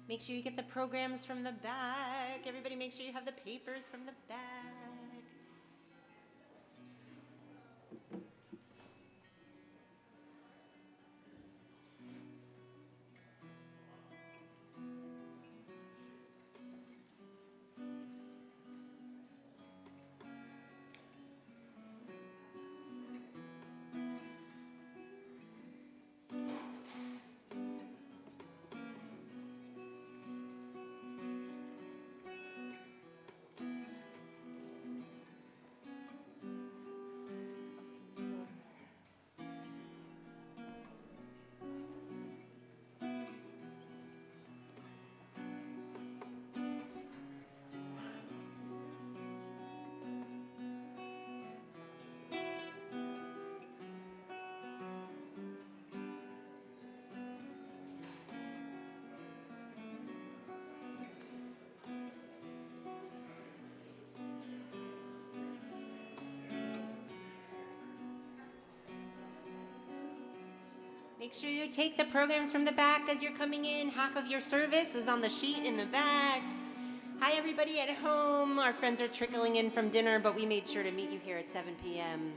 Make sure you get the programs from the back. Everybody make sure you have the papers from the back. Make sure you take the programs from the back as you're coming in. Half of your service is on the sheet in the back. Hi, everybody at home. Our friends are trickling in from dinner, but we made sure to meet you here at 7 p.m.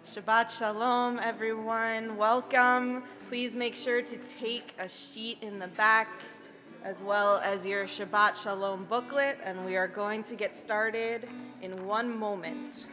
Shabbat Shalom, everyone. Welcome. Please make sure to take a sheet in the back as well as your Shabbat Shalom booklet, and we are going to get started in one moment.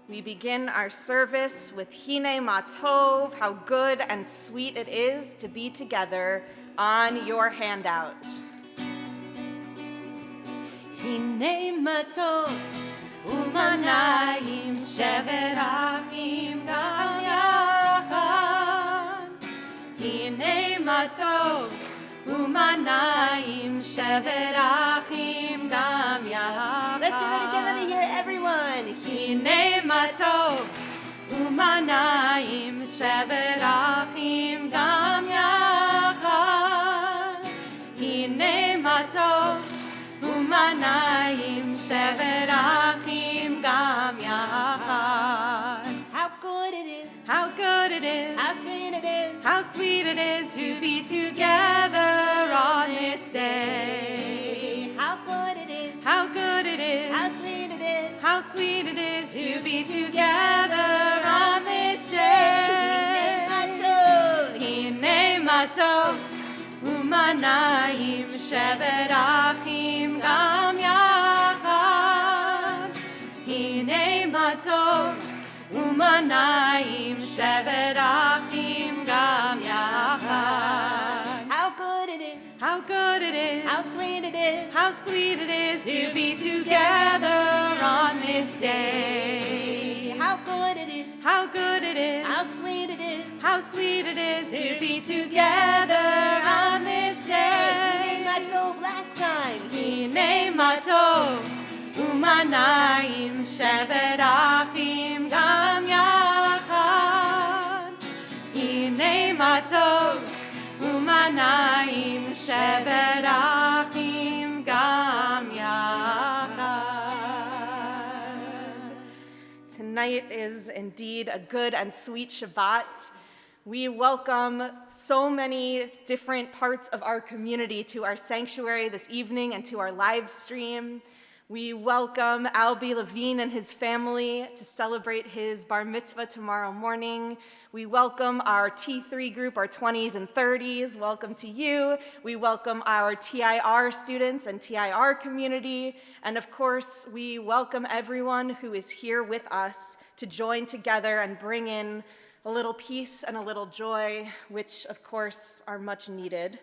We begin our service with Hine Matov, how good and sweet it is to be together, on your handout. Hine matov umanayim shevet achim gam yachad. Hine matov umanayim shevet achim gam yachad. Let's do that again. Let me hear everyone. Hine matov umanayim shevet achim gam yachad. Hine matov umanayim shevet achim gam yachad. How good it is. How good it is. How sweet it is. How sweet it is to be together on this day. How good it is. How good it is. How sweet it is. How sweet it is to be together on this day. Hine matov umanayim shevet achim gam yachad. Hine matov umanayim shevet achim gam yachad. How good it is. How good it is. How sweet it is. How sweet it is to be together on this day. How good it is. How good it is. How sweet it is. How sweet it is to be together on this day. Hine matov last time. Hine matov umanayim shevet achim gam yachad. Hine matov umanayim shevet achim gam yachad. Tonight is indeed a good and sweet Shabbat. We welcome so many different parts of our community to our sanctuary this evening and to our live stream. We welcome Albie Levine and his family to celebrate his bar mitzvah tomorrow morning. We welcome our T3 group, our 20s and 30s. Welcome to you. We welcome our TIR students and TIR community. And of course, we welcome everyone who is here with us to join together and bring in a little peace and a little joy, which of course are much needed.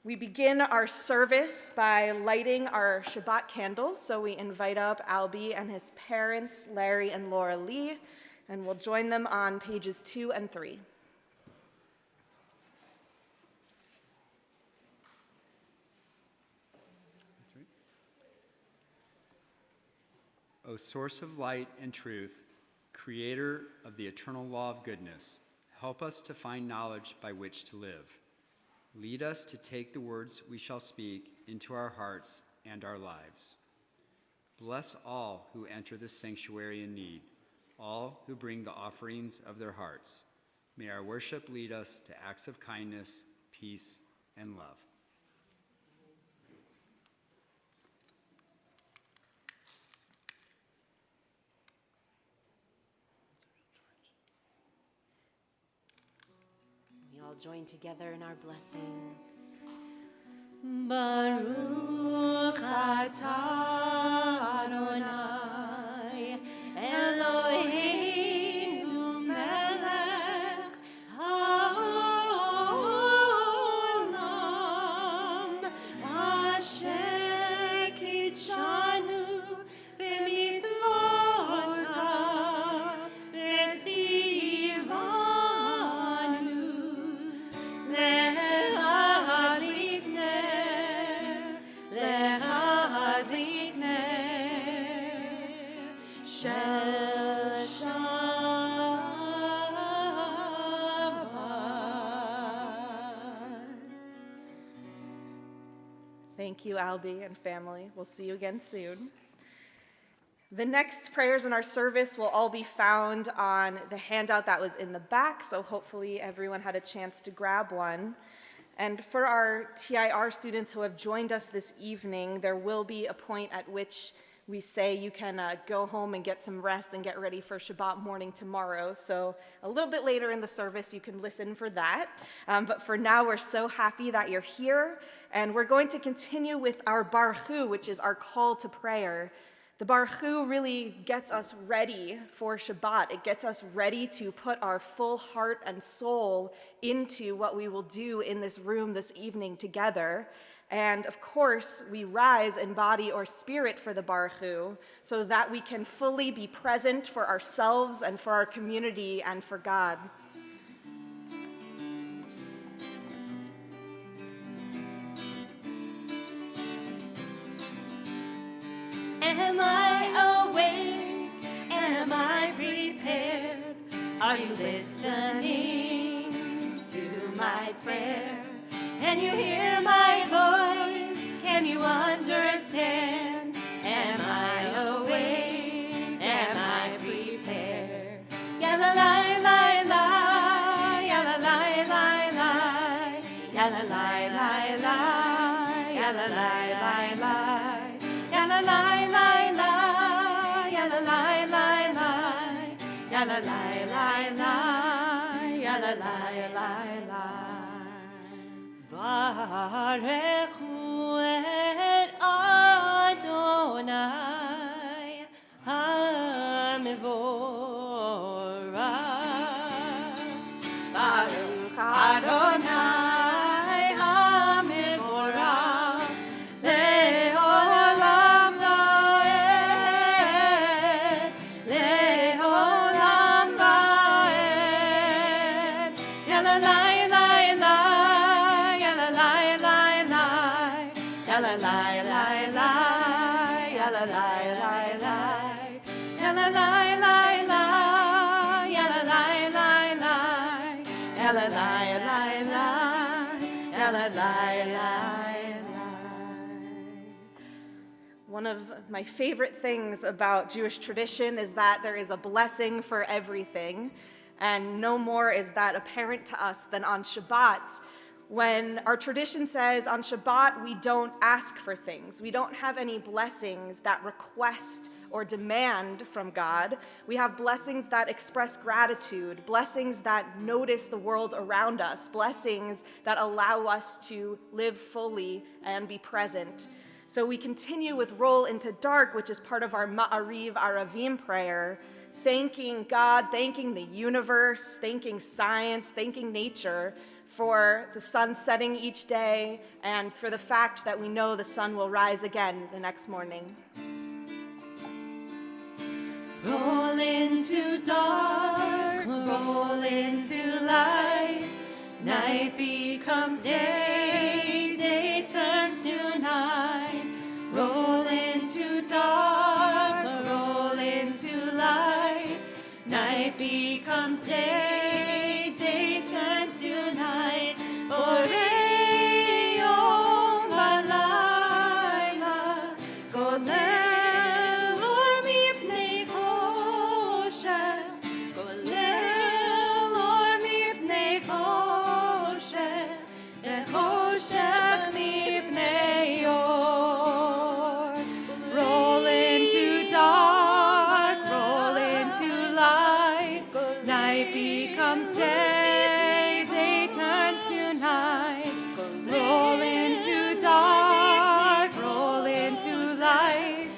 We begin our service by lighting our Shabbat candles, so we invite up Albie and his parents, Larry and Laura Lee, and we'll join them on pages 2 and 3. O source of light and truth, creator of the eternal law of goodness, help us to find knowledge by which to live. Lead us to take the words we shall speak into our hearts and our lives. Bless all who enter this sanctuary in need, all who bring the offerings of their hearts. May our worship lead us to acts of kindness, peace, and love. We all join together in our blessing. Baruch atah Adonai Eloheinu melech haolam asher kitshanu b'mitzvotav v'tzivanu להדליק נר של Shabbat. Thank you, Albie and family. We'll see you again soon. The next prayers in our service will all be found on the handout that was in the back, so hopefully everyone had a chance to grab one. And for our TIR students who have joined us this evening, there will be a point at which we say you can go home and get some rest and get ready for Shabbat morning tomorrow. So a little bit later in the service, you can listen for that. But for now, we're so happy that you're here. And we're going to continue with our Baruch, which is our call to prayer. The Baruch really gets us ready for Shabbat. It gets us ready to put our full heart and soul into what we will do in this room this evening together. And of course, we rise in body or spirit for the Baruch so that we can fully be present for ourselves and for our community and for God. Am I awake? Am I prepared? Are you listening to my prayer? Can you hear my voice? Can you understand? Am I awake? Am I prepared? Yalla la la la, yalla la la la, yalla la la la, yalla la la la. Yalla la la la, yalla la la la, yalla la la la, yalla la la la. Barechu et Adonai HaMevorach. Baruch Adonai HaMevorach. Le'olam va'ed, le'olam va'ed. Yalla la la la, yalla la la la, yalla la la la, yalla la la la, yalla la la la, yalla la la la, yalla la la la, yalla la la. One of my favorite things about Jewish tradition is that there is a blessing for everything, and no more is that apparent to us than on Shabbat, when our tradition says on Shabbat we don't ask for things. We don't have any blessings that request or demand from God. We have blessings that express gratitude, blessings that notice the world around us, blessings that allow us to live fully and be present. So we continue with Roll into Dark, which is part of our Ma'ariv Aravim prayer, thanking God, thanking the universe, thanking science, thanking nature for the sun setting each day and for the fact that we know the sun will rise again the next morning. Roll into dark, roll into light. Night becomes day, day turns to night. Roll into dark, roll into light. Night becomes day, day turns to night. Orei yom v'layla, golel or mipnei choshev, golel or mipnei choshev, v'choshev mipnei or. Roll into dark, roll into light. Night becomes day, day turns to night. Roll into dark, roll into light.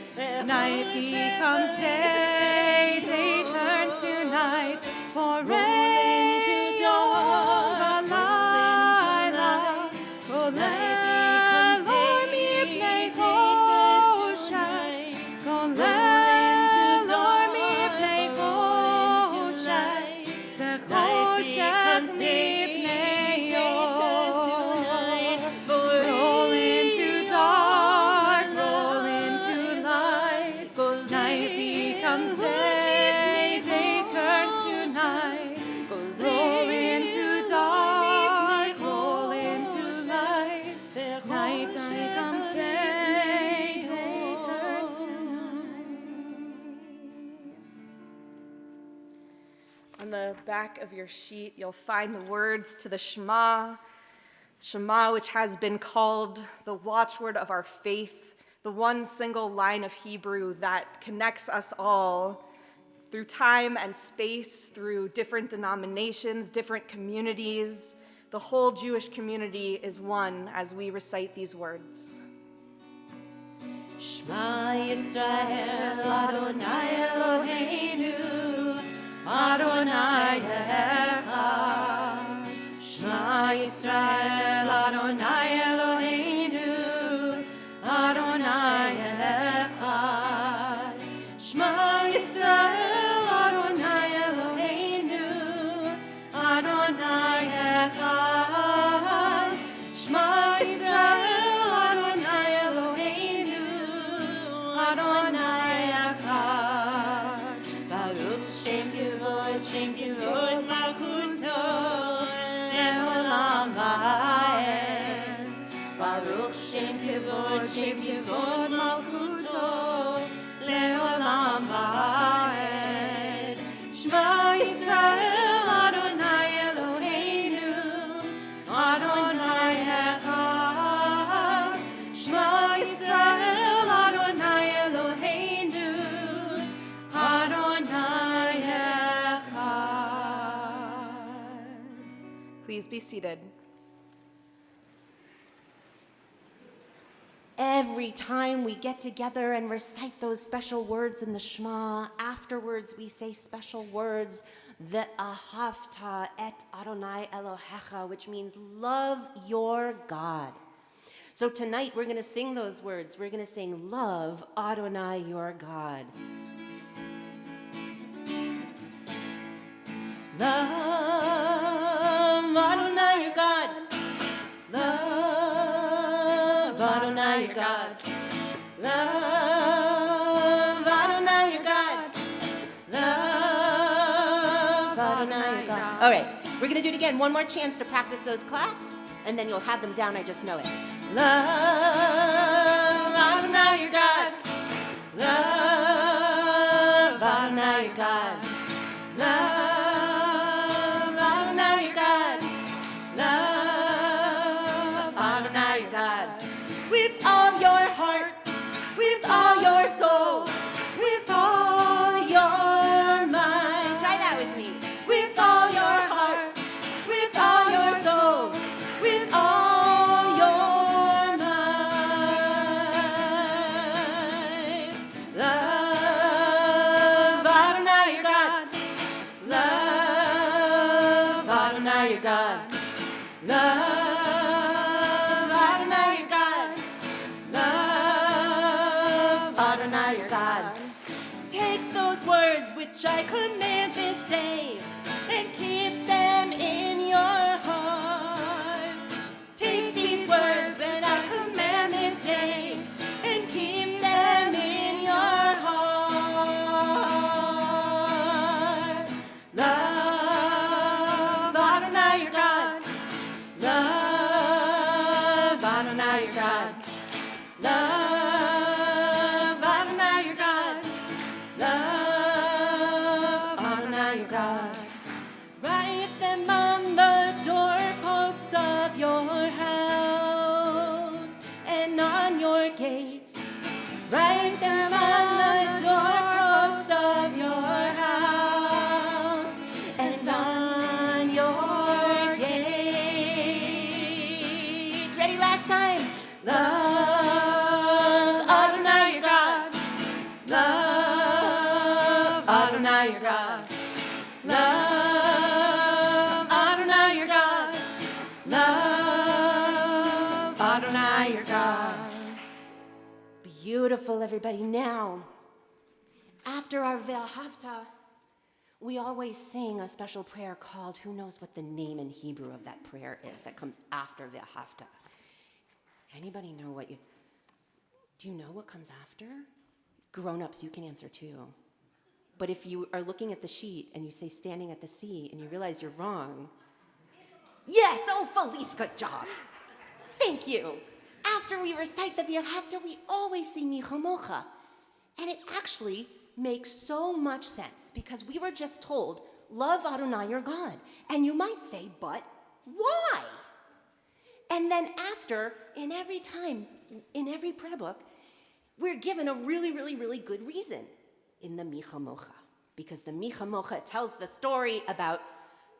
Night becomes day, day turns to night. For rain to dawn, v'layla, golel or mipnei choshev, golel or mipnei choshev, v'choshev mipnei or. Roll into dark, roll into light. Night becomes day, day turns to night. Roll into dark, roll into light. Night becomes day, day turns to night. On the back of your sheet, you'll find the words to the Shema. Shema, which has been called the watchword of our faith, the one single line of Hebrew that connects us all through time and space, through different denominations, different communities. The whole Jewish community is one as we recite these words. Shema Yisrael, Adonai Eloheinu, Adonai Echad. Shema Yisrael, Adonai Eloheinu, Adonai Echad. Shema Yisrael, Adonai Eloheinu, Adonai Echad. Shema Yisrael, Adonai Eloheinu, Adonai Echad. Baruch Shem Kivod Malchuto, Le'olam Va'ed. Baruch Shem Kivod Malchuto, Le'olam Va'ed. Shema Yisrael, Adonai Eloheinu, Adonai Echad. Shema Yisrael, Adonai Eloheinu, Adonai Echad. Please be seated. Every time we get together and recite those special words in the Shema, afterwards we say special words, the ahavta et Adonai Elohecha, which means love your God. So tonight we're going to sing those words. We're going to sing, love Adonai your God. Love Adonai your God. Love Adonai your God. Love Adonai your God. Love Adonai your God. All right, we're going to do it again. One more chance to practice those claps, and then you'll have them down. I just know it. Love Adonai your God. Love Adonai your God. Love Adonai your God. Love your God. Love Adonai your God. Love Adonai your God. Take those words which I command this day and keep them in your heart. Take these words which I command this day and keep them in your heart. Love Adonai your God. Love Adonai your God. Love Adonai your God. Love Adonai your God. Write them on the doorposts of your house and on your gates. Write them on the doorposts of your house and on your gates. Ready? Last time. Love Adonai your God. Love Adonai your God. Love Adonai your God. Love Adonai your God. Beautiful, everybody. Now, after our Ve'ahavta, we always sing a special prayer called, who knows what the name in Hebrew of that prayer is that comes after Ve'ahavta? Anybody know what do you know what comes after? Grown-ups, you can answer too. But if you are looking at the sheet and you say standing at the sea and you realize you're wrong, yes, oh, Felice, good job. Thank you. After we recite the Ve'ahavta, we always sing Michamocha. And it actually makes so much sense because we were just told, love Adonai your God. And you might say, but why? And then after, in every prayer book, we're given a really, really, really good reason in the Michamocha. Because the Michamocha tells the story about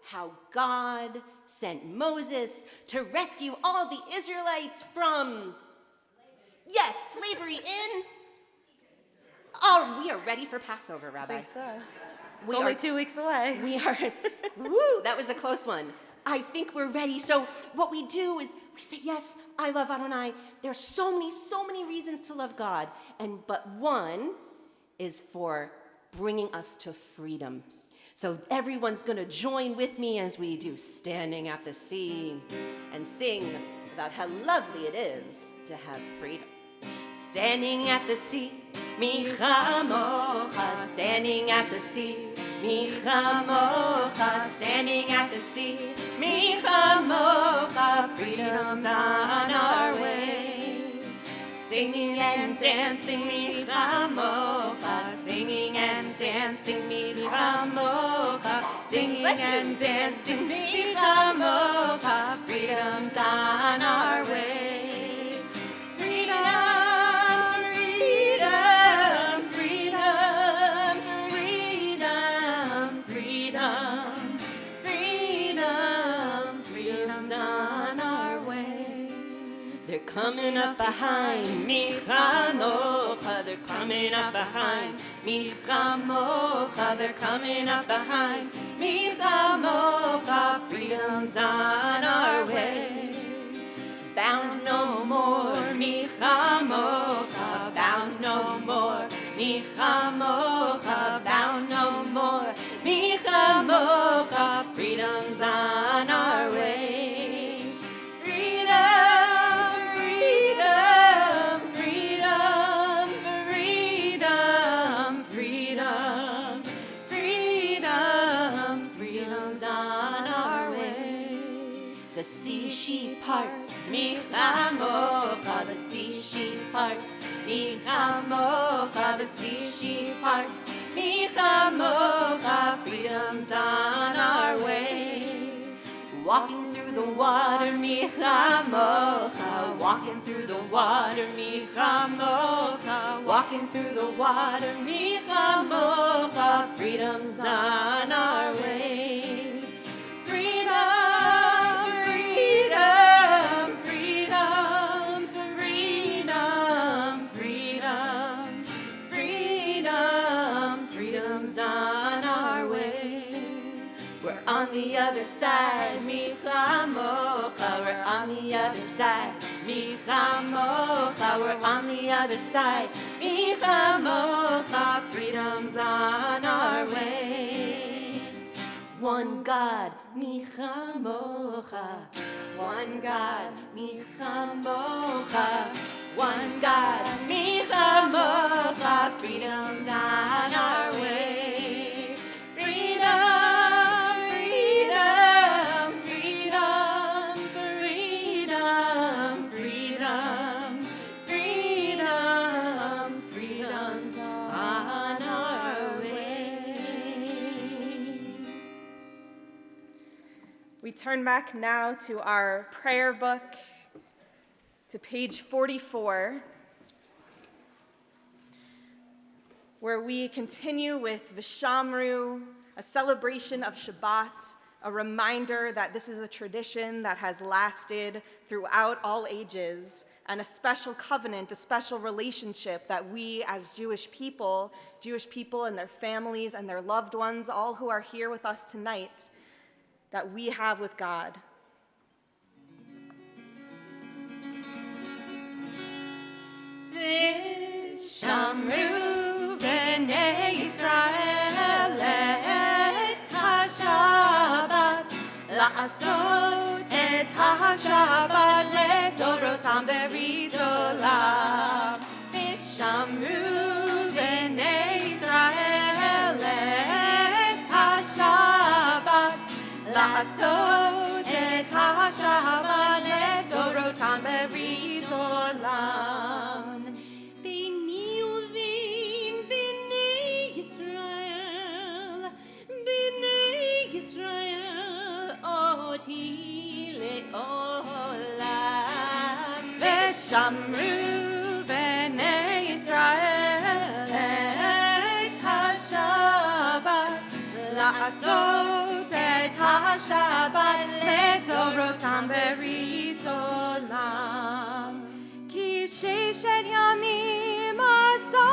how God sent Moses to rescue all the Israelites from, slavery in. Oh, we are ready for Passover, Rabbi. I think so. We Only are 2 weeks away. We are, woo, that was a close one. I think we're ready. So what we do is we say, yes, I love Adonai. There's so many reasons to love God. But one is for bringing us to freedom. So everyone's going to join with me as we do Standing at the Sea and sing about how lovely it is to have freedom. Standing at the sea, Michamocha, standing at the sea, Michamocha, standing at the sea, Michamocha, freedom's on our way. Singing and dancing, Michamocha, singing and dancing, Michamocha, singing and dancing, Michamocha, freedom's on our way. Coming up behind Michamocha, they're coming up behind Michamocha, they're coming up behind Michamocha, freedom's on our way. Bound no more, Michamocha, bound no more, Michamocha, bound no more, Michamocha, freedom's on our way. The sea she parts, Michamocha, the sea she parts, Michamocha, the sea she parts, Michamocha, freedom's on our way. Walking through the water, Michamocha, walking through the water, Michamocha, walking through the water, Michamocha, freedom's on our way. We're on the other side, Michamocha. We're on the other side, Michamocha. We're on the other side, Michamocha. Freedom's on our way. One God, Michamocha. One God, Michamocha. One God, Michamocha. Freedom's on our way. We turn back now to our prayer book, to page 44, where we continue with Vishamru, a celebration of Shabbat, a reminder that this is a tradition that has lasted throughout all ages, and a special covenant, a special relationship that we as Jewish people and their families and their loved ones, all who are here with us tonight, that we have with God. Shamru b'nei Yisrael et ha-Shabbat, la'asot et ha-Shabbat le'dorotam be'ridolam. Shamru b'nei Yisrael et ha-Shabbat, la'asot et ha-Shabbat le'dorotam be'ridolam. Shamru b'nei Yisrael et ha-Shabbat, la'asot et ha-Shabbat le'dorotam be'rit olam. Ki sheshet yamim asa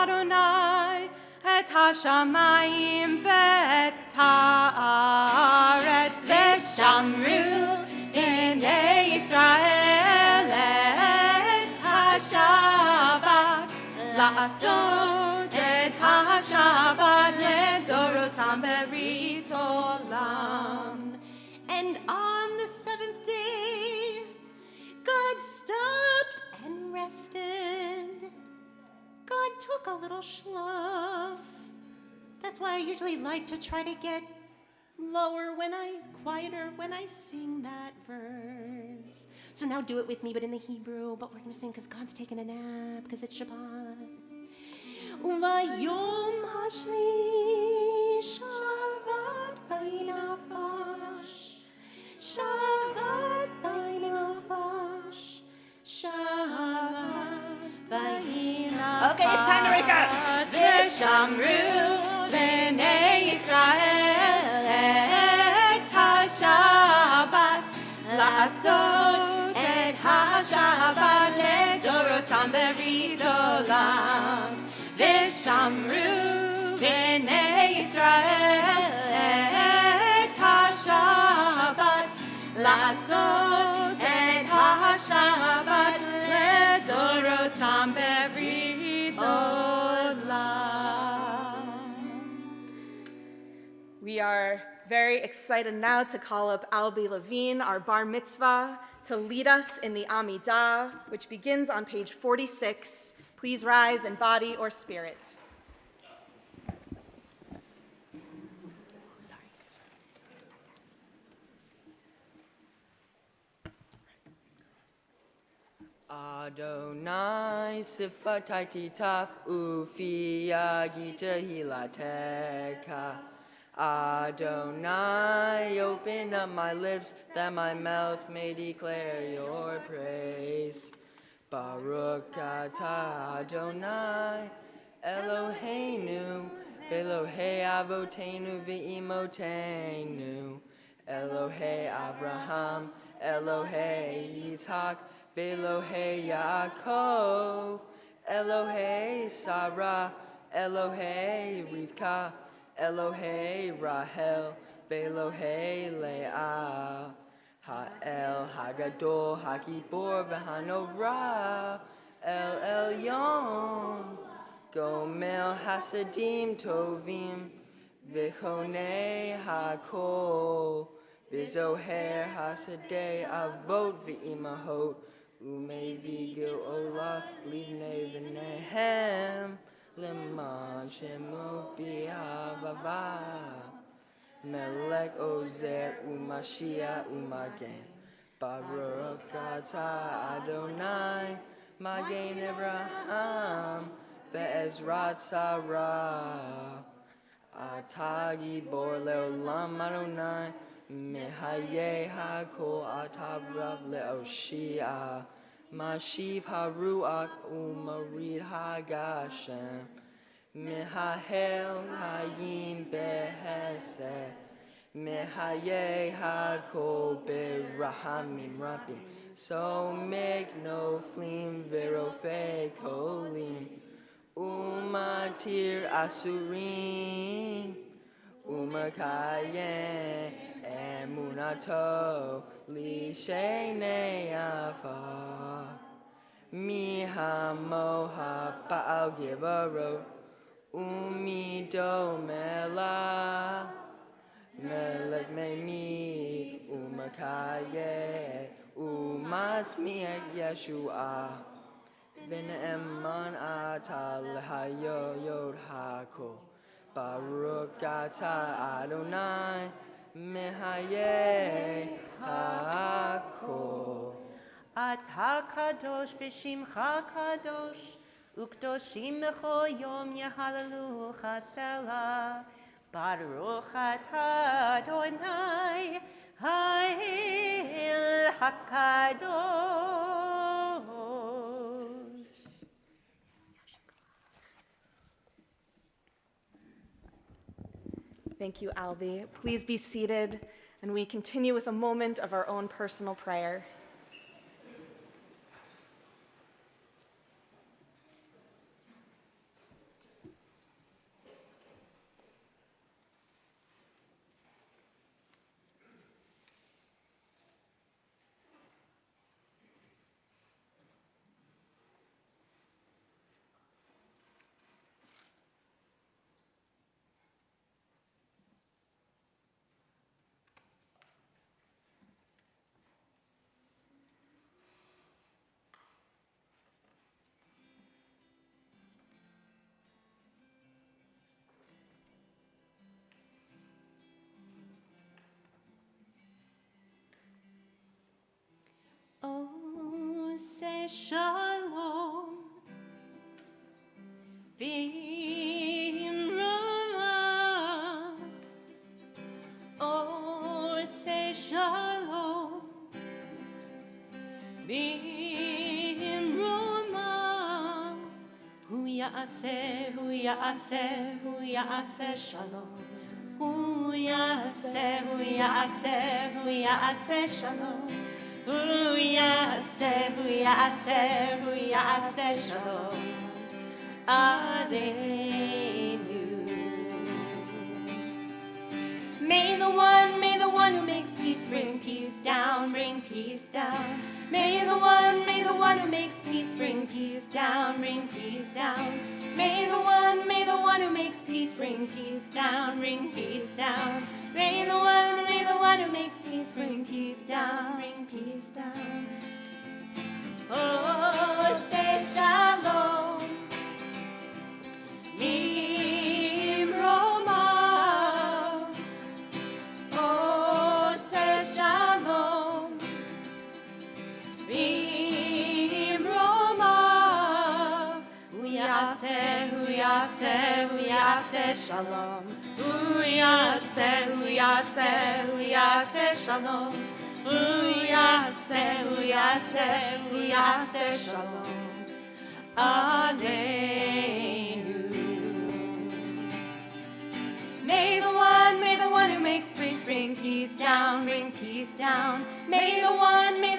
Adonai et ha-shamayim ve'et ha'aretz. V'shamru b'nei Yisrael et ha-Shabbat, la'asot et ha-Shabbat le'dorotam be'rit olam. And on the seventh day, God stopped and rested. God took a little shluf. That's why I usually like to try to get quieter when I sing that verse. So now do it with me, but in the Hebrew. But we're going to sing because God's taking a nap, because it's Shabbat. Vayom hashli Shabbat vaynafash, Shabbat vaynafash, Shabbat vaynafash. Okay, it's time to wake up. V'shamru b'nei Yisrael et ha-Shabbat, la'asot et ha-Shabbat le'dorotam be'rit olam. V'shamru b'nei Yisrael et ha-Shabbat, la'asot et ha-Shabbat le'dorotam be'rit olam. We are very excited now to call up Albi Levine, our bar mitzvah, to lead us in the Amidah, which begins on page 46. Please rise in body or spirit. Adonai sifatai titaf ufia gita hilateka. Adonai, open up my lips that my mouth may declare your praise. Baruch atah Adonai, Eloheinu, Velohei avotenu ve'imotenu, Elohei Abraham, Elohei Yitzhak, Velohei Yaakov, Elohei Sarah, Elohei Rivka, Elohei Rahel, Velohei Leah. Ha'el Hagadol Hagibor V'Hanorah, El Elyon. Gomel Hasadim Tovim, V'chonei Hakol, V'zoher Hasadei Avot V'imahot, Umevi Gil Ola, Livnei V'nehem, Leman Shemo B'Havava, Melech Ozer Umashia Umagen, Baruch Atah Adonai, Magen Abraham, Ve'ezrat Sarah, Atagi Bor Leolam Adonai, Mehaye Hakol Atavrav Leoshia, Mashiv Haruach Umarid Hagashem, Mehahel Hayim Behesed, Mehaye Hakol Berahamim Rabbi, so make no flim Verofe Kolim, Umatir Asurim, Umakaye Emunato Lishene Afa, Miha Moha Baal Givaro, Umido Mela, Melech Memi, Umakaye, Umatzmiak Yeshua. V'ne'eman ata l'hayo yod hako, Baruch atah Adonai, mehaye hako. אתה קדוש ושמך קדוש, וקדושים בכל יום יהללוך סלה. ברוך אתה אדוני, האל הקדוש. Thank you, Albie. Please be seated, and we continue with a moment of our own personal prayer. Oh, say shalom, v'imrama. Oh, say shalom, v'imrama. Hu ya'aseh shalom. Hu ya'aseh shalom. Hu ya'aseh shalom aleinu. May the one who makes peace bring peace down, bring peace down. May the one who makes peace bring peace down, bring peace down. May the one who makes peace bring peace down, bring peace down. May the one who makes peace bring peace down, bring peace down. Oh, say shalom, Nimroma. Oh, say shalom, Nimroma. Hu ya'aseh shalom. Hu ya'aseh shalom. Hu ya'aseh shalom aleinu. May the one who makes peace bring peace down, bring peace down. May the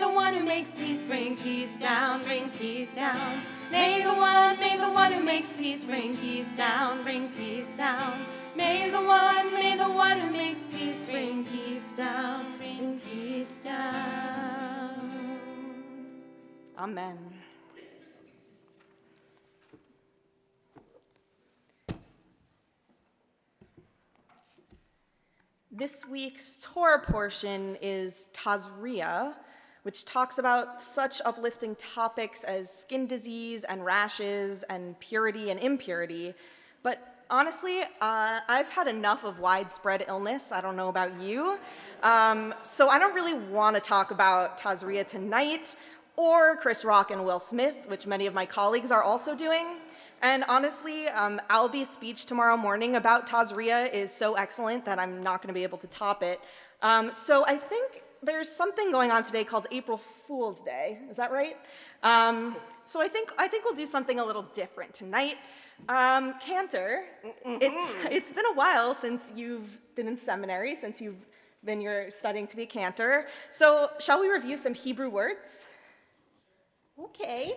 one who makes peace bring peace down, bring peace down. May the one who makes peace bring peace down, bring peace down. May the one who makes peace bring peace down, bring peace down. Amen. This week's Torah portion is Tazria, which talks about such uplifting topics as skin disease and rashes and purity and impurity. But honestly, I've had enough of widespread illness. I don't know about you. So I don't really want to talk about Tazria tonight or Chris Rock and Will Smith, which many of my colleagues are also doing. And honestly, Albie's speech tomorrow morning about Tazria is so excellent that I'm not going to be able to top it. So I think there's something going on today called April Fool's Day. Is that right? So I think we'll do something a little different tonight. Cantor, it's been a while since you've been in seminary, since you're studying to be a cantor. So shall we review some Hebrew words? Okay.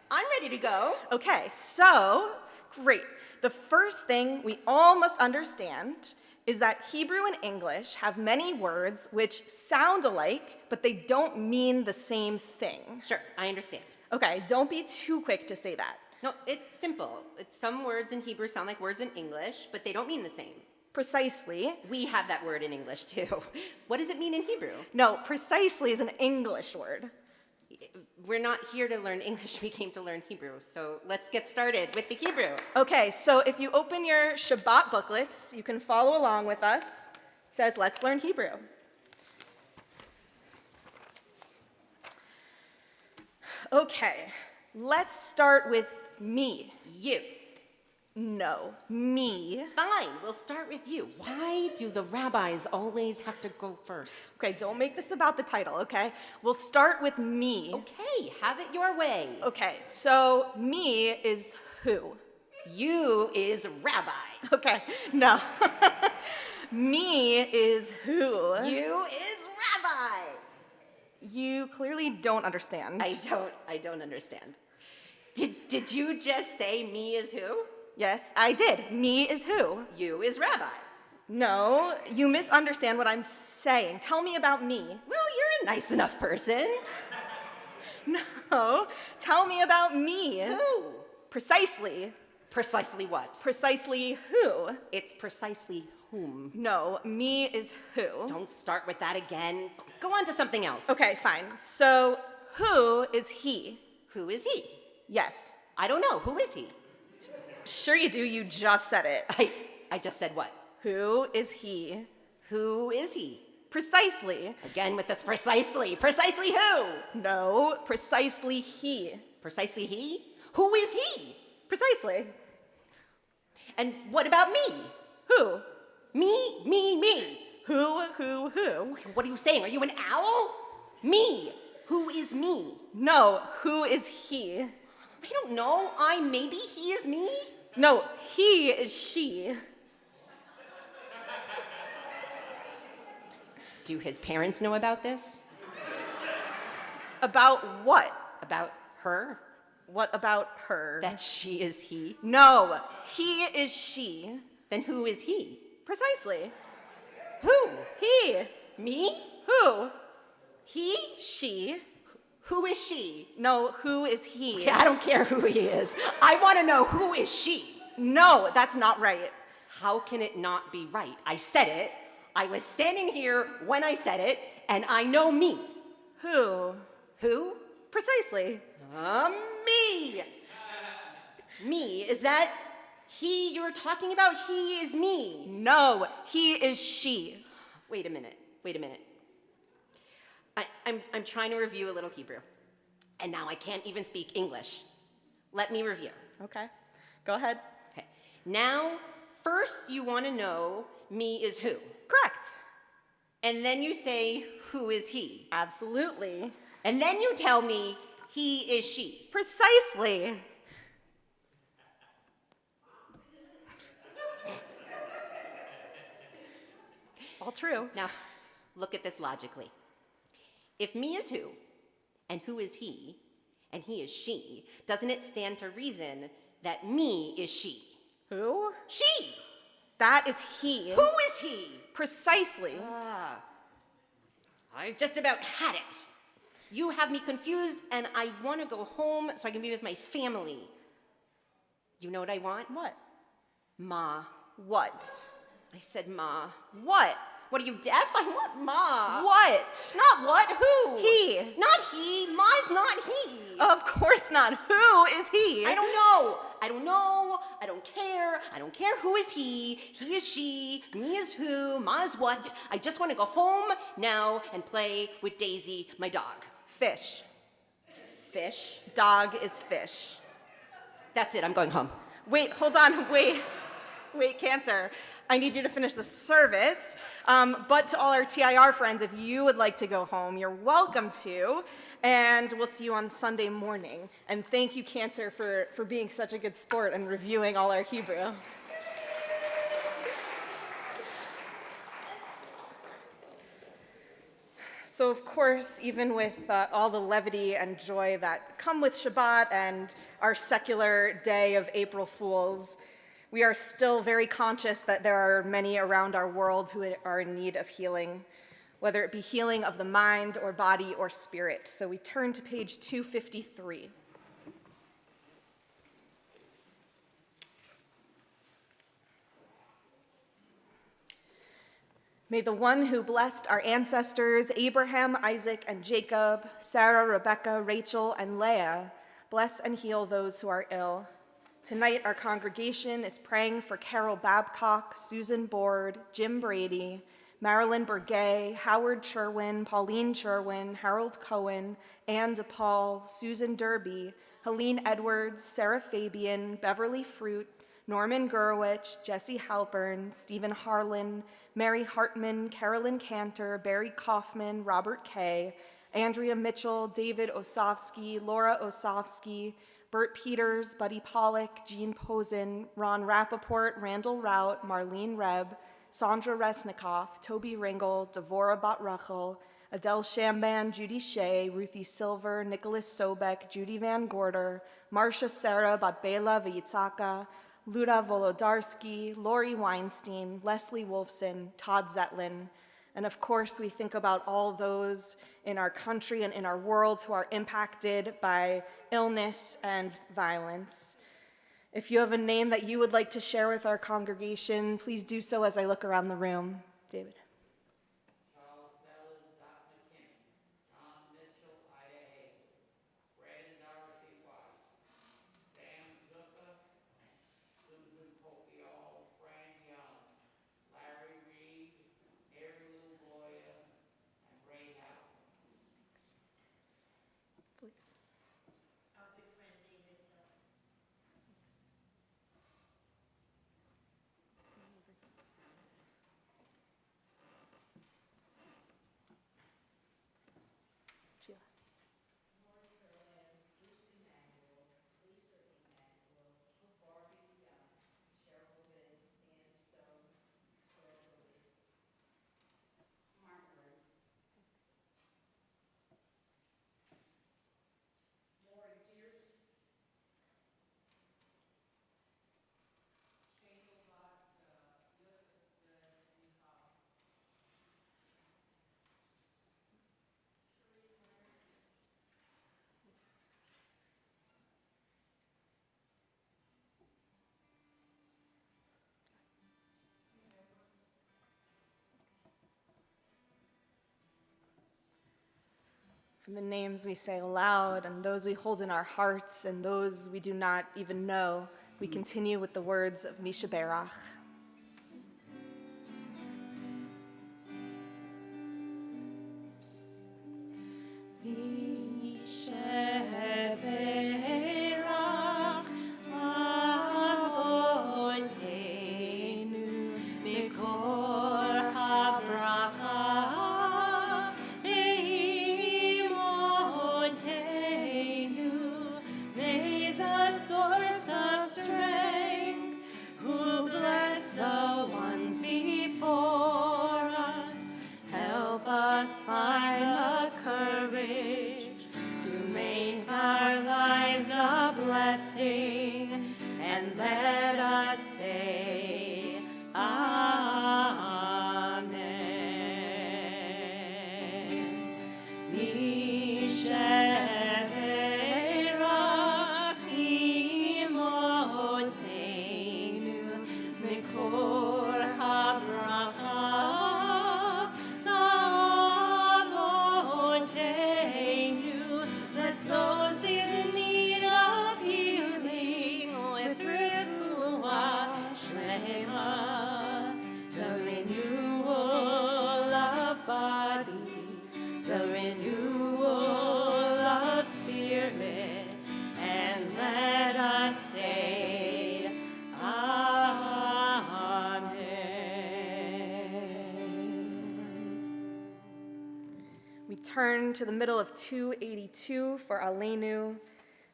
I'm ready to go. Okay, so, great. The first thing we all must understand is that Hebrew and English have many words which sound alike, but they don't mean the same thing. Sure, I understand. Okay, don't be too quick to say that. No, it's simple. Some words in Hebrew sound like words in English, but they don't mean the same. Precisely. We have that word in English too. What does it mean in Hebrew? No, precisely is an English word. We're not here to learn English, we came to learn Hebrew. So let's get started with the Hebrew. Okay, so if you open your Shabbat booklets, you can follow along with us. It says, let's learn Hebrew. Okay, let's start with me. You. No, me. Fine, we'll start with you. Why do the rabbis always have to go first? Okay, don't make this about the title, okay? We'll start with me. Okay, have it your way. Okay, so me is who? You is rabbi. Okay, no. Me is who? You is rabbi. You clearly don't understand. I don't understand. Did you just say me is who? Yes, I did. Me is who? You is rabbi. No, you misunderstand what I'm saying. Tell me about me. Well, you're a nice enough person. No, tell me about me. Who? Precisely. Precisely what? Precisely who? It's precisely whom. No, me is who. Don't start with that again. Go on to something else. Okay, fine. So, who is he? Who is he? Yes. I don't know. Who is he? Sure you do, you just said it. I just said what? Who is he? Who is he? Precisely. Again with this precisely. Precisely who? No, precisely he. Precisely he? Who is he? Precisely. And what about me? Who? Me. Who? What are you saying? Are you an owl? Me. Who is me? No, who is he? I don't know. Maybe he is me? No, he is she. Do his parents know about this? About what? About her? What about her? That she is he? No, he is she. Then who is he? Precisely. Who? He. Me? Who? He? She. Who is she? No, who is he? Okay, I don't care who he is. I want to know who is she? No, that's not right. How can it not be right? I said it. I was standing here when I said it, and I know me. Who? Who? Precisely. Me. Me, is that he you're talking about? He is me. No, he is she. Wait a minute. I'm trying to review a little Hebrew, and now I can't even speak English. Let me review. Okay, go ahead. Okay. Now, first you want to know me is who. Correct. And then you say, who is he? Absolutely. And then you tell me, he is she. Precisely. All true. Now, look at this logically. If me is who, and who is he, and he is she, doesn't it stand to reason that me is she? Who? She! That is he. Who is he? Precisely. I've just about had it. You have me confused, and I want to go home so I can be with my family. You know what I want? What? Ma. What? I said ma. What? What, are you deaf? I want ma. What? Not what, who? He. Not he. Ma's not he. Of course not. Who is he? I don't know. I don't know. I don't care. I don't care who is he. He is she. Me is who. Ma is what. I just want to go home now and play with Daisy, my dog. Fish. Fish? Dog is fish. That's it. I'm going home. Wait, hold on, wait, Cantor. I need you to finish the service. But to all our TIR friends, if you would like to go home, you're welcome to. And we'll see you on Sunday morning. And thank you, Cantor, for being such a good sport and reviewing all our Hebrew. So, of course, even with all the levity and joy that come with Shabbat and our secular day of April Fools, we are still very conscious that there are many around our world who are in need of healing, whether it be healing of the mind or body or spirit. So we turn to page 253. May the one who blessed our ancestors, Abraham, Isaac, and Jacob, Sarah, Rebecca, Rachel, and Leah, bless and heal those who are ill. Tonight, our congregation is praying for Carol Babcock, Susan Board, Jim Brady, Marilyn Burgay, Howard Sherwin, Pauline Sherwin, Harold Cohen, Ann DePaul, Susan Derby, Helene Edwards, Sarah Fabian, Beverly Fruit, Norman Gurwitch, Jesse Halpern, Stephen Harlan, Mary Hartman, Carolyn Cantor, Barry Kaufman, Robert Kay, Andrea Mitchell, David Osofsky, Laura Osofsky, Bert Peters, Buddy Pollock, Jean Posen, Ron Rappaport, Randall Rout, Marlene Reb, Sandra Resnikoff, Toby Ringel, Devora Batrachel, Adele Shamban, Judy Shea, Ruthie Silver, Nicholas Sobek, Judy Van Gorder, Marcia Sarah Batbela Vayitzaka, Luda Volodarsky, Lori Weinstein, Leslie Wolfson, Todd Zetlin, and of course we think about all those in our country and in our world who are impacted by illness and violence. If you have a name that you would like to share with our congregation, please do so as I look around the room. David. From the names we say aloud and those we hold in our hearts and those we do not even know, we continue with the words of Misha Berach. Find the courage to make our Mikor habracha la'avoteinu. Bless those in need of healing with refuah shlema. The renewal of body, the renewal of spirit, and let us say, Amen. We turn to the middle of 282 for Aleinu.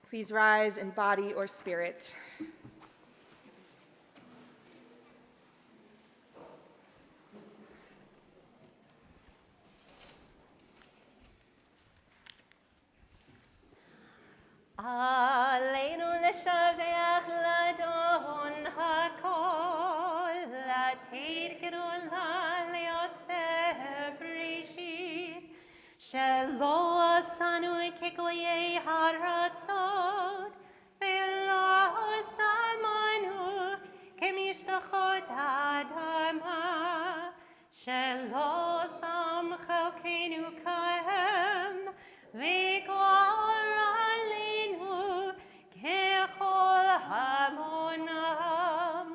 Please rise in body or spirit. Aleinu leshaveach ladon hakol, lateid gedula leotzer brishit, shelo asanu kikoye haratzot, velo samanu kemishpachot adama, shelo sam chelkenu kahem, v'gor aleinu kechol hamonam,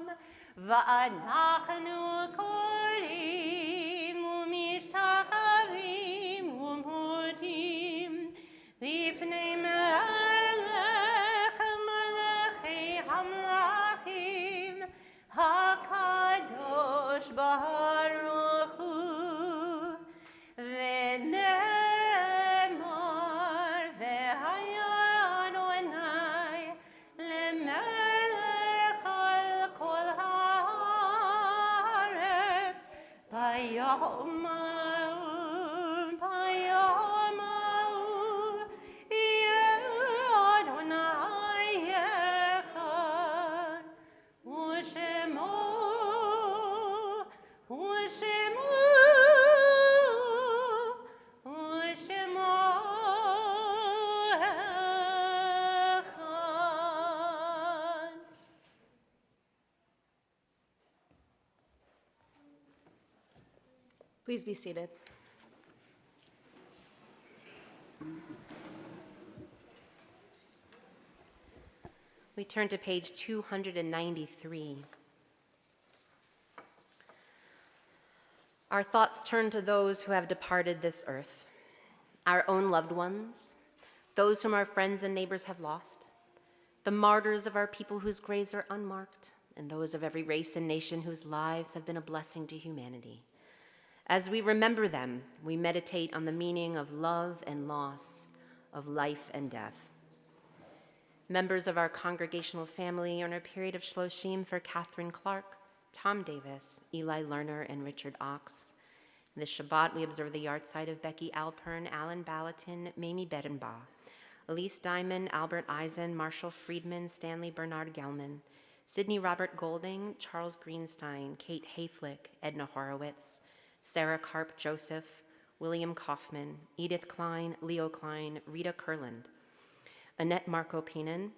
v'anachnu korim u'mishtachavim u'modim lifnei melech melechei hamlachim hakadosh baruch hu v'nemar v'haya Adonai lemelech al kol haaretz bayom Adonai echad u'shemo echad. Please be seated. We turn to page 293. Our thoughts turn to those who have departed this earth, our own loved ones, those whom our friends and neighbors have lost, the martyrs of our people whose graves are unmarked, and those of every race and nation whose lives have been a blessing to humanity. As we remember them, we meditate on the meaning of love and loss, of life and death. Members of our congregational family are in a period of shloshim for Catherine Clark, Tom Davis, Eli Lerner, and Richard Ox. In this Shabbat, we observe the yahrzeit of Becky Alpern, Alan Ballatin, Mamie Bedenbaugh, Elise Diamond, Albert Eisen, Marshall Friedman, Stanley Bernard Gelman, Sidney Robert Golding, Charles Greenstein, Kate Hayflick, Edna Horowitz, Sarah Karp Joseph, William Kaufman, Edith Klein, Leo Klein, Rita Kurland, Annette Marco Pinan,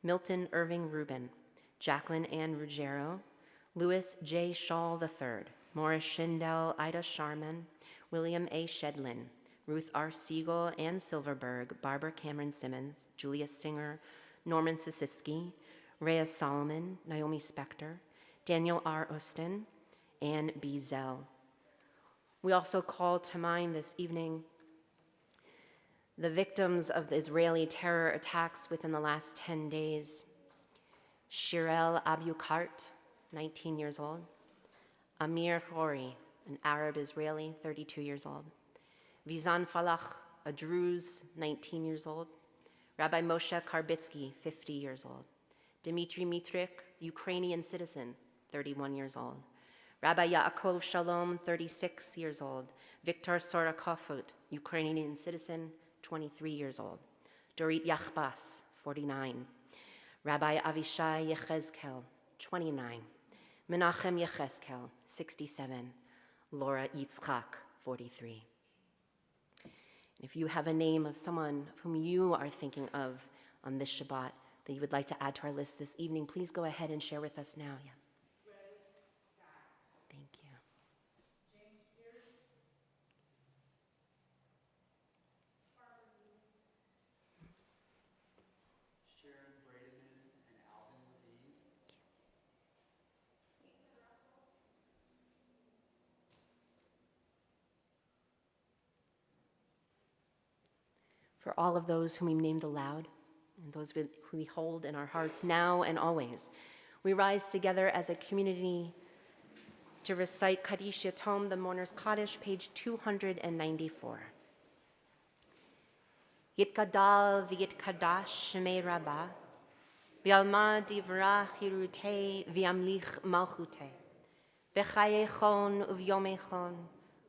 Milton Irving Rubin, Jacqueline Ann Ruggiero, Louis J. Schall III, Morris Schindel, Ida Sharman, William A. Shedlin, Ruth R. Siegel, Ann Silverberg, Barbara Cameron Simmons, Julia Singer, Norman Sisiski, Rhea Solomon, Naomi Spector, Daniel R. Austin, Ann B. Zell. We also call to mind this evening the victims of the Israeli terror attacks within the last 10 days. Shirel Abu Kart, 19 years old. Amir Khori, an Arab Israeli, 32 years old. Vizan Falach, a Druze, 19 years old. Rabbi Moshe Karbitsky, 50 years old. Dmitry Mitrik, Ukrainian citizen, 31 years old. Rabbi Yaakov Shalom, 36 years old. Viktor Sorakofut, Ukrainian citizen, 23 years old. Dorit Yachbas, 49. Rabbi Avishai Yechezkel, 29. Menachem Yechezkel, 67. Laura Yitzchak, 43. And if you have a name of someone whom you are thinking of on this Shabbat that you would like to add to our list this evening, please go ahead and share with us now. Yeah. for all of those whom we named aloud, and those who we hold in our hearts now and always. We rise together as a community to recite Kaddish Yatom, the Mourner's Kaddish, page 294. Yitkadal v'yitkadash shemei rabbah, v'alma divrach yirutei v'yamlich malchutei, v'chaye chon uv'yomei chon,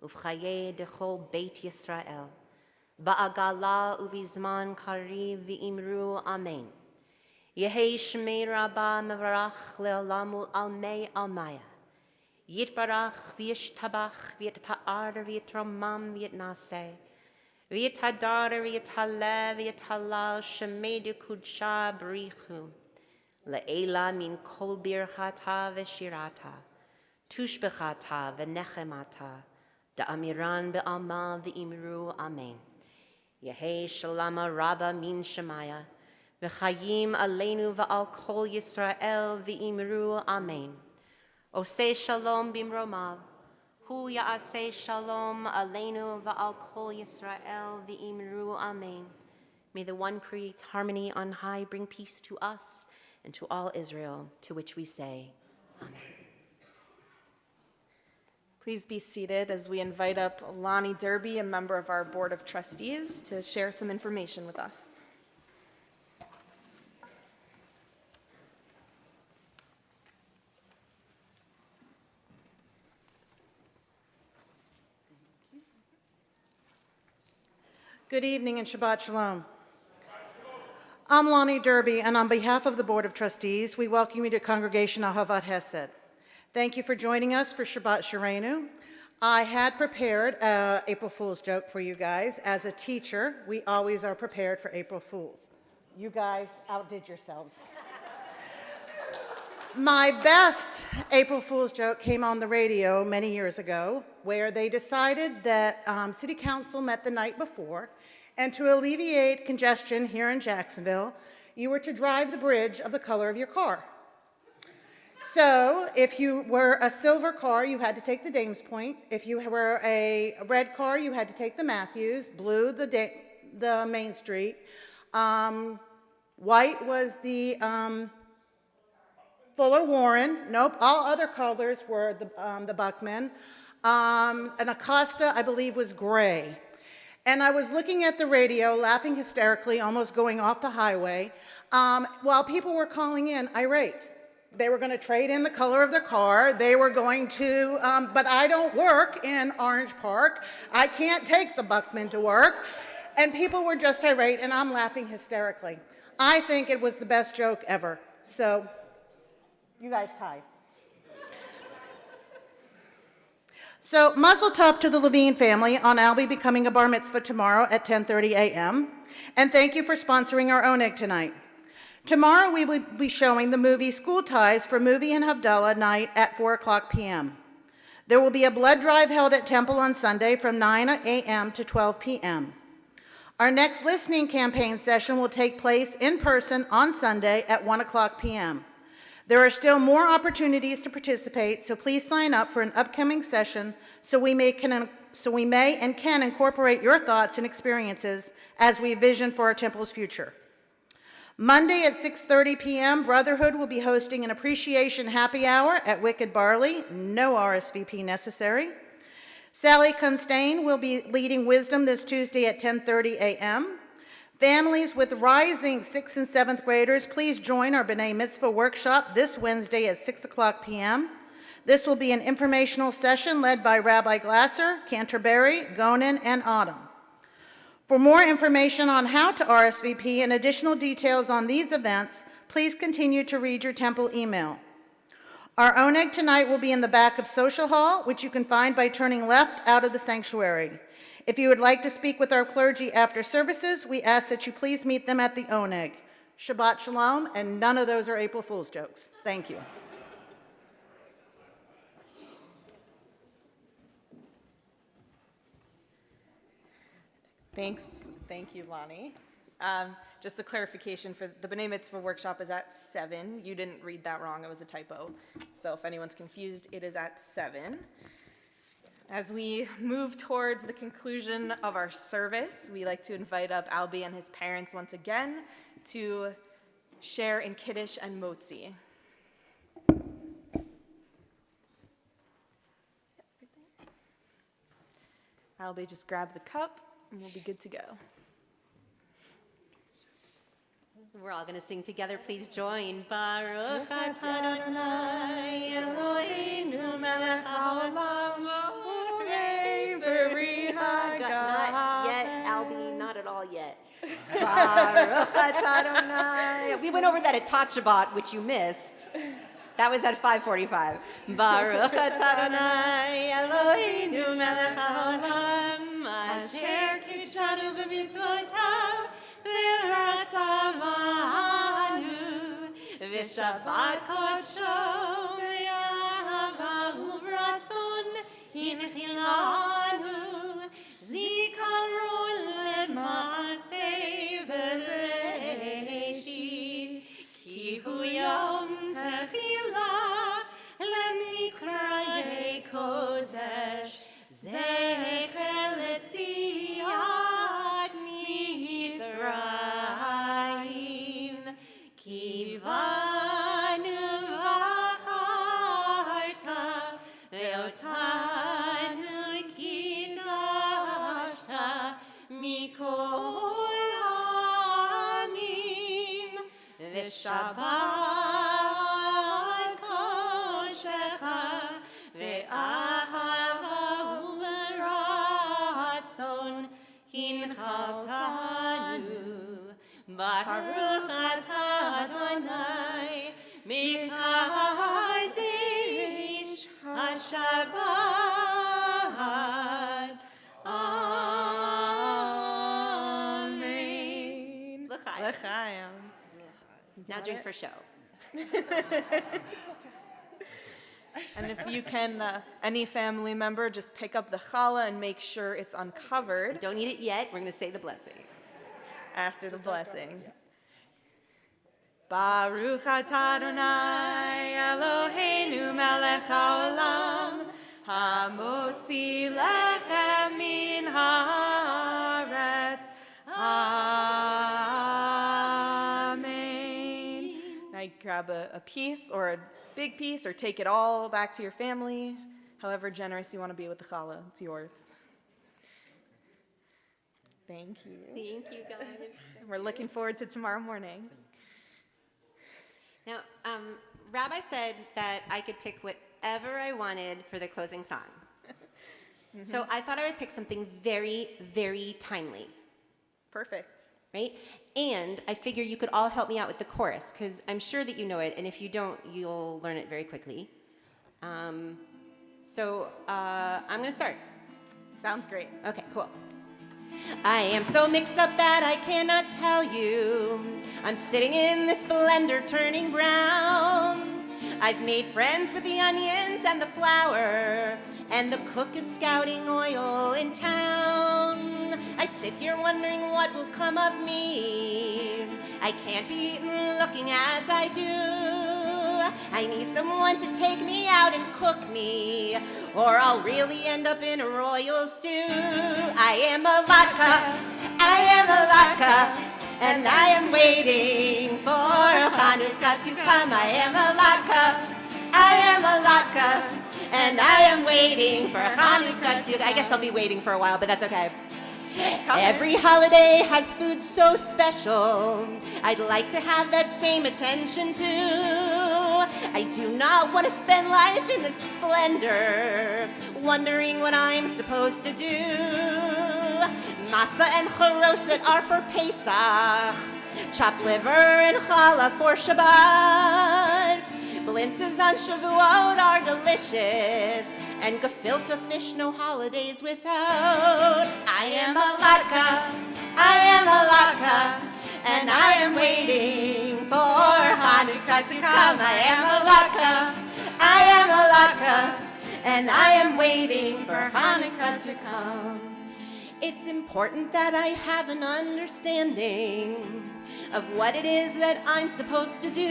uv'chaye dechol beit Yisrael, ba'agala uv'izman kariv v'imru amen. Yehei shemei rabbah mevarach le'olam almei almaya, Yitbarach v'yishtabach v'yitpa'ar v'yitromam v'yitnaseh, v'yitadar v'yitaleh v'yitalal shemei kudsha b'richu, le'ela min kol birchata v'shirata, tushbechata v'nechemata, da'amiran be'alma v'imru amen. Yehei shalama rabba min shemaya, v'chayim aleinu v'al kol Yisrael v'imru amen. Oseh shalom bimromav, hu ya'aseh shalom aleinu va'al kol Yisrael v'imru amen. May the one creates harmony on high bring peace to us and to all Israel, to which we say, amen. Please be seated as we invite up Lonnie Derby, a member of our Board of Trustees, to share some information with us. Good evening and Shabbat Shalom. I'm Lonnie Derby, and on behalf of the Board of Trustees, we welcome you to Congregation Ahavat Hesed. Thank you for joining us for Shabbat Shirenu. I had prepared an April Fool's joke for you guys. As a teacher, we always are prepared for April Fools. You guys outdid yourselves. My best April Fool's joke came on the radio many years ago, where they decided that City Council met the night before, and to alleviate congestion here in Jacksonville, you were to drive the bridge of the color of your car. So if you were a silver car, you had to take the Dames Point. If you were a red car, you had to take the Matthews. Blue, the Main Street. White was the Fuller Warren. Nope, all other colors were the Buckman. An Acosta, I believe, was gray. And I was looking at the radio, laughing hysterically, almost going off the highway, while people were calling in irate. They were going to trade in the color of their car. They were going to, but I don't work in Orange Park. I can't take the Buckman to work. And people were just irate, and I'm laughing hysterically. I think it was the best joke ever. So, you guys tied. So, mazel tov to the Levine family on Albie becoming a bar mitzvah tomorrow at 10:30 a.m. And thank you for sponsoring our Oneg tonight. Tomorrow we will be showing the movie School Ties for Movie and Havdalah night at 4 o'clock p.m. There will be a blood drive held at Temple on Sunday from 9 a.m. to 12 p.m. Our next listening campaign session will take place in person on Sunday at 1 o'clock p.m. There are still more opportunities to participate, so please sign up for an upcoming session so we may and can incorporate your thoughts and experiences as we vision for our temple's future. Monday at 6:30 p.m., Brotherhood will be hosting an appreciation happy hour at Wicked Barley. No RSVP necessary. Sally Kunstein will be leading wisdom this Tuesday at 10:30 a.m. Families with rising 6th and 7th graders, please join our B'nai Mitzvah workshop this Wednesday at 6 o'clock p.m. This will be an informational session led by Rabbi Glasser, Canterbury, Gonen, and Autumn. For more information on how to RSVP and additional details on these events, please continue to read your temple email. Our Oneg tonight will be in the back of Social Hall, which you can find by turning left out of the sanctuary. If you would like to speak with our clergy after services, we ask that you please meet them at the Oneg. Shabbat Shalom, and none of those are April Fool's jokes. Thank you. Thanks. Thank you, Lonnie. Just a clarification for the B'nai Mitzvah workshop is at 7. You didn't read that wrong. It was a typo. So if anyone's confused, it is at 7. As we move towards the conclusion of our service, we like to invite up Albie and his parents once again to share in Kiddush and Motzi. Albie, just grab the cup and we'll be good to go. We're all going to sing together. Please join. Baruch atah Adonai Eloheinu melech haolam borei beri hagah. Not yet, Albie. Not at all yet. Baruch atah Adonai. We went over that at Tot Shabbat, which you missed. That was at 5:45. Baruch atah Adonai Eloheinu melech haolam asher kidshanu b'mitzvotav v'ratzavanu v'shabbat kodsho v'yahava uvratzon hinchilanu zikaron lema'aseh v'reishit ki hu yom techilah lemikra kodesh zecher letziat mitzrayim ki banu v'acharta ve'otanu kidashta mikol ha'amim v'shabbat kodeshecha ve'ahava u'veratzon hinchaltanu baruch atah Adonai mikadesh hashabbat. Amen. L'chaim. Now drink for show. And if you can, any family member, just pick up the challah and make sure it's uncovered Don't eat it yet. We're going to say the blessing. after the blessing. Baruch atah Adonai Eloheinu melech haolam hamotzi lechem min haaretz. Amen. Now you grab a piece or a big piece or take it all back to your family. However generous you want to be with the challah, it's yours. Thank you. Thank you, God. We're looking forward to tomorrow morning. Now, Rabbi said that I could pick whatever I wanted for the closing song. So I thought I would pick something very, very timely, Perfect. right? And I figure you could all help me out with the chorus, because I'm sure that you know it, and if you don't, you'll learn it very quickly. I'm going to start. Sounds great. Okay, cool. I am so mixed up that I cannot tell you. I'm sitting in this blender turning brown. I've made friends with the onions and the flour, and the cook is scouting oil in town. I sit here wondering what will come of me. I can't be eaten looking as I do. I need someone to take me out and cook me, or I'll really end up in a royal stew. I am a latke, and I am waiting for Hanukkah to come. I am a latke, and I am waiting for Hanukkah to. I guess I'll be waiting for a while, but that's okay. Every holiday has food so special. I'd like to have that same attention too. I do not want to spend life in this blender, wondering what I'm supposed to do. Matzah and charoset are for Pesach, chopped liver and challah for Shabbat. Blintzes on Shavuot are delicious, and gefilte fish no holidays without. I am a latke, and I am waiting for Hanukkah to come. I am a latke, and I am waiting for Hanukkah to come. It's important that I have an understanding of what it is that I'm supposed to do.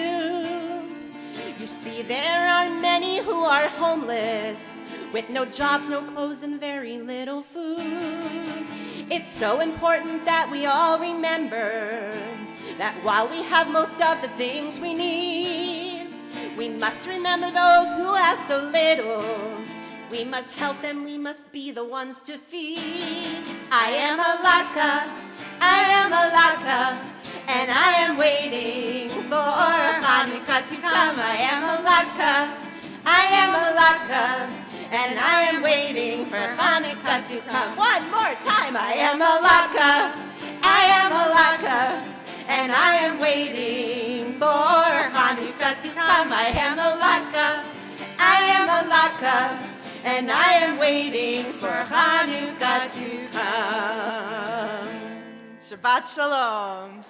You see, there are many who are homeless, with no jobs, no clothes, and very little food. It's so important that we all remember that while we have most of the things we need, we must remember those who have so little. We must help them, we must be the ones to feed. I am a latka, I am a latka, and I am waiting for Hanukkah to come. I am a latka, I am a latka, and I am waiting for Hanukkah to come. One more time. I am a latka, I am a latka, and I am waiting for Hanukkah to come. I am a latka, I am a latka, and I am waiting for Hanukkah to come. Shabbat Shalom.